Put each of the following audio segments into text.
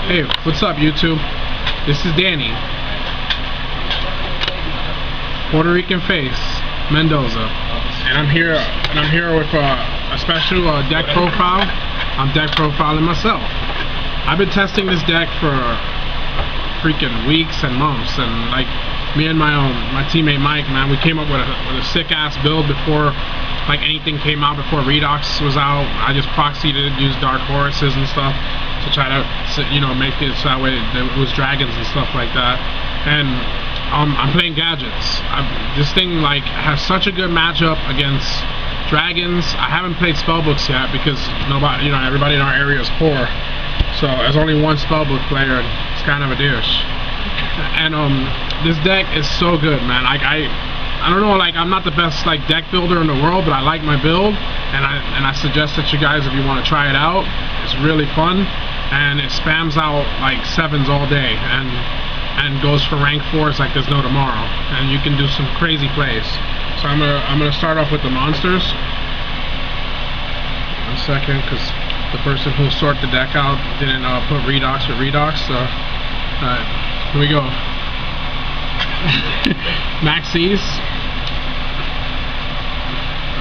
Hey, what's up, YouTube? This is Danny, Puerto Rican face, Mendoza, and I'm here with a special deck profile. I'm deck profiling myself. I've been testing this deck for freaking weeks and months, and like me and my teammate Mike, man, we came up with a sick ass build before like anything came out, before Redox was out. I just proxied it, used Dark Horuses and stuff to try to, you know, make it so that way it was dragons and stuff like that. And I'm playing gadgets. This thing like has such a good matchup against dragons. I haven't played spellbooks yet because nobody, you know, everybody in our area is poor, so there's only one spellbook player, and it's kind of a dish. And this deck is so good, man. I don't know, like I'm not the best like deck builder in the world, but I like my build, and I suggest that you guys, if you want to try it out, it's really fun, and it spams out like 7s all day, and goes for rank 4s like there's no tomorrow, and you can do some crazy plays. So I'm gonna start off with the monsters. 1 second, because the person who sorted the deck out didn't put Redox with Redox. So here we go. Maxis.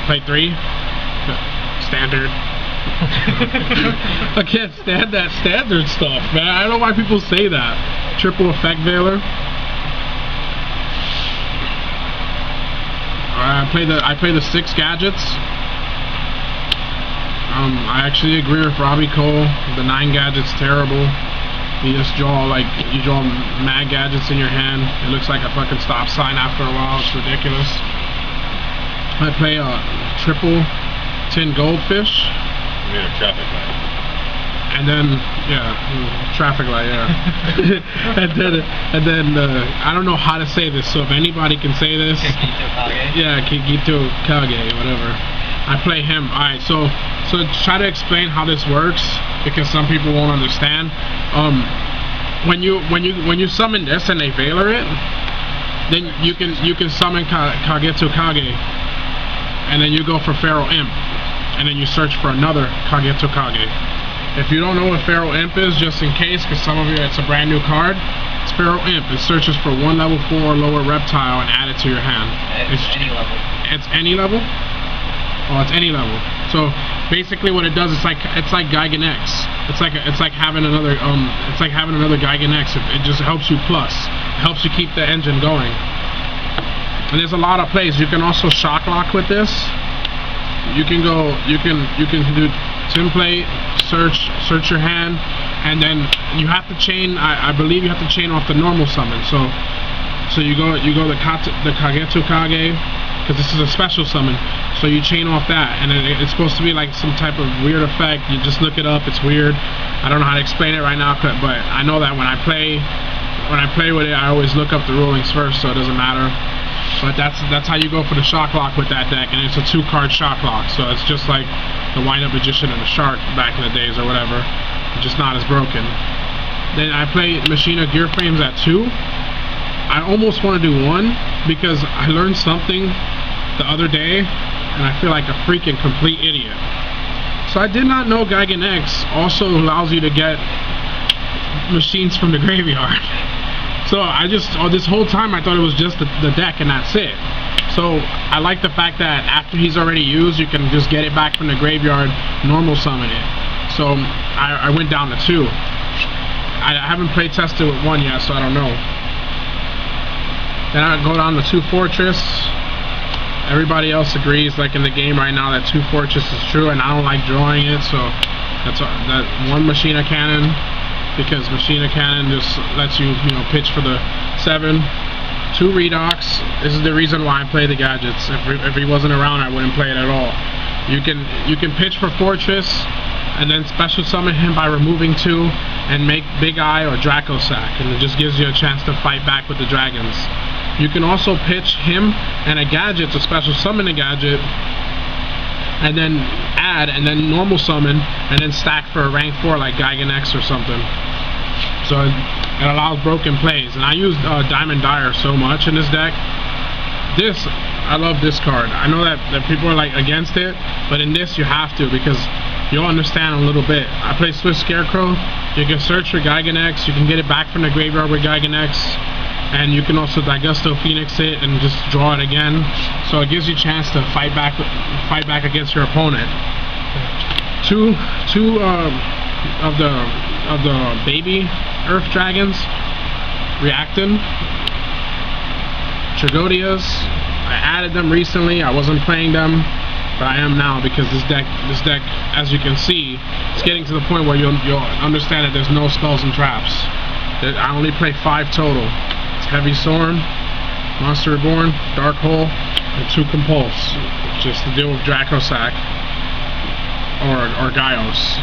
Play 3. Standard. I can't stand that standard stuff, man. I don't know why people say that. Triple effect Veiler. I play the 6 gadgets. I actually agree with Robbie Cole. The 9 gadgets terrible. You just draw mad gadgets in your hand. It looks like a fucking stop sign after a while. It's ridiculous. I play a triple tin goldfish. You mean a traffic light? And then, yeah, traffic light, yeah. and then I don't know how to say this, so if anybody can say this, yeah, Kikito Kage, whatever. I play him. Alright, so try to explain how this works, because some people won't understand. When you summon this and they Veiler it, then you can summon Kagetsu Kage, and then you go for Pharaoh Imp, and then you search for another Kagetsu Kage. If you don't know what Pharaoh Imp is, just in case, because some of you, it's a brand new card, it's Pharaoh Imp. It searches for 1 level 4 lower reptile and add it to your hand. It's any level. It's any level? Oh, it's any level. So basically, what it does, it's like Gigan X. It's like having another Gigan X. It just helps you plus. It helps you keep the engine going. And there's a lot of plays. You can also shock lock with this. You can do template, search your hand, and then you have to chain. I believe you have to chain off the normal summon. So you go the Kagetsu Kage, because this is a special summon. So you chain off that, and it's supposed to be like some type of weird effect. You just look it up. It's weird. I don't know how to explain it right now, but I know that when I play with it, I always look up the rulings first, so it doesn't matter. But that's how you go for the shock lock with that deck, and it's a 2-card shock lock. So it's just like the Wind-Up Magician and the Shark back in the days or whatever, just not as broken. Then I play Machina Gear Frames at 2. I almost want to do 1 because I learned something the other day, and I feel like a freaking complete idiot. So I did not know Gigan X also allows you to get machines from the graveyard. So this whole time I thought it was just the deck and that's it. So I like the fact that after he's already used, you can just get it back from the graveyard, normal summon it. So I went down to 2. I haven't play tested with 1 yet, so I don't know. Then I go down to 2 Fortress. Everybody else agrees, like in the game right now, that 2 Fortress is true, and I don't like drawing it, so that's that 1 Machina Cannon, because Machina Cannon just lets you pitch for the 7. 2 Redox. This is the reason why I play the gadgets. If he wasn't around, I wouldn't play it at all. You can pitch for Fortress, and then special summon him by removing 2, and make Big Eye or Draco Sack, and it just gives you a chance to fight back with the dragons. You can also pitch him and a gadget to special summon a gadget, and then add, and then normal summon, and then stack for a rank 4 like Gigan X or something. So it allows broken plays. And I use Diamond Dyer so much in this deck. I love this card. I know that people are like against it, but in this you have to, because you'll understand a little bit. I play Swift Scarecrow. You can search for Gigan X. You can get it back from the graveyard with Gigan X, and you can also Daigusto Phoenix it and just draw it again. So it gives you a chance to fight back against your opponent. Two of the baby Earth Dragons reacting. Tragodias. I added them recently. I wasn't playing them, but I am now because this deck, as you can see, it's getting to the point where you'll understand that there's no spells and traps. I only play 5 total. It's Heavy Storm, Monster Reborn, Dark Hole, and 2 Compulse, just to deal with Dracosac or Gaios.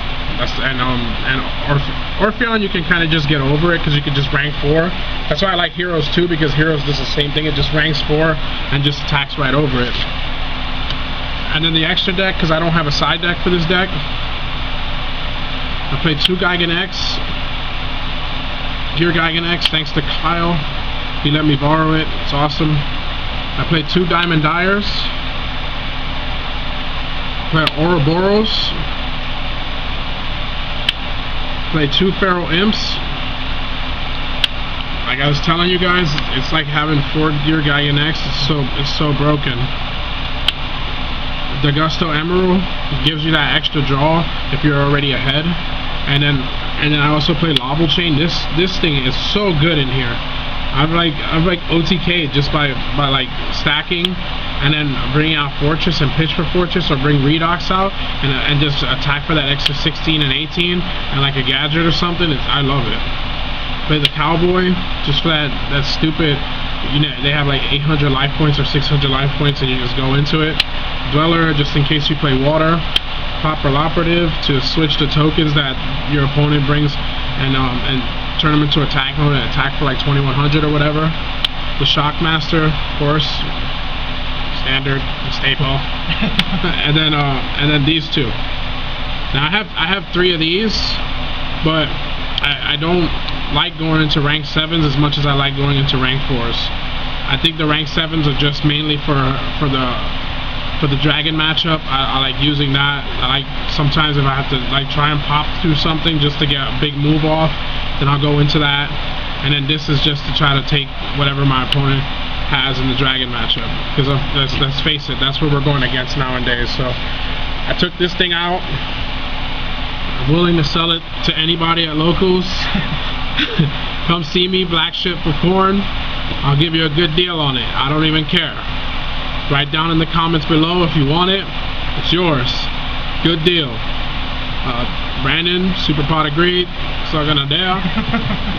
Orpheon you can kind of just get over it because you can just rank 4. That's why I like Heroes too, because Heroes does the same thing. It just ranks 4 and just attacks right over it. And then the extra deck, because I don't have a side deck for this deck, I played 2 Gigan X. Dear Gigan X, thanks to Kyle. He let me borrow it. It's awesome. I played 2 Diamond Dyers. Played Ouroboros. Played 2 Feral Imps. Like I was telling you guys, it's like having 4 Dear Gigan X. It's so broken. Daigusto Emerald gives you that extra draw if you're already ahead. And then I also play Lobble Chain. This thing is so good in here. I've like OTK just by like stacking and then bringing out Fortress and pitch for Fortress, or bring Redox out and just attack for that extra 16 and 18 and like a gadget or something. I love it. Play the Cowboy just for that stupid, you know, they have like 800 life points or 600 life points and you just go into it. Dweller just in case you play water. Popper Operative to switch the tokens that your opponent brings and turn them into attack mode and attack for like 2100 or whatever. The Shockmaster, of course, standard, staple. and then these 2. Now I have 3 of these, but I don't like going into rank 7s as much as I like going into rank 4s. I think the rank 7s are just mainly for the dragon matchup. I like using that. I like sometimes if I have to like try and pop through something just to get a big move off, then I'll go into that. And then this is just to try to take whatever my opponent has in the dragon matchup. Because let's face it, that's what we're going against nowadays. So I took this thing out. I'm willing to sell it to anybody at locals. Come see me, Black Ship for Corn. I'll give you a good deal on it. I don't even care. Write down in the comments below if you want it. It's yours. Good deal. Brandon, Super Pot agreed. So gonna dare.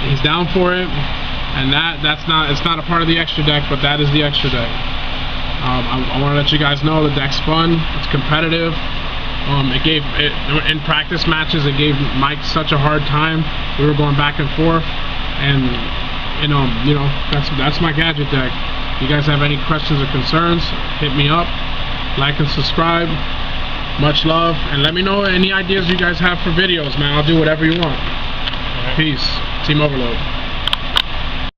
He's down for it. And it's not a part of the extra deck, but that is the extra deck. I want to let you guys know the deck's fun. It's competitive. In practice matches, it gave Mike such a hard time. We were going back and forth, and you know that's my gadget deck. If you guys have any questions or concerns, hit me up. Like and subscribe. Much love, and let me know any ideas you guys have for videos, man. I'll do whatever you want. Peace. Team Overload.